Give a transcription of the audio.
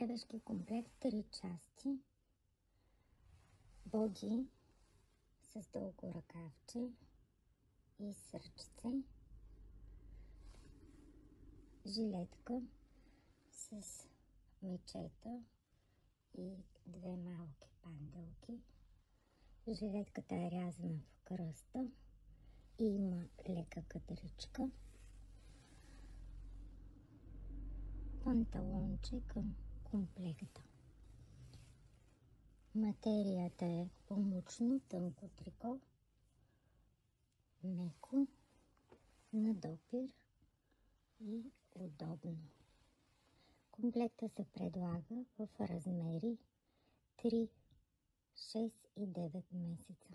Бебешки комплект 3 части. Боди с дълго ръкавче и сърчце. Жилетка с мечета и 2 малки панделки. Жилетката е рязана в кръста и има лека кадричка. Панталонче към комплекта. Материята е помощно тънко трико, меко, на допир и удобно. Комплекта се предлага в размери 3, 6 и 9 месеца.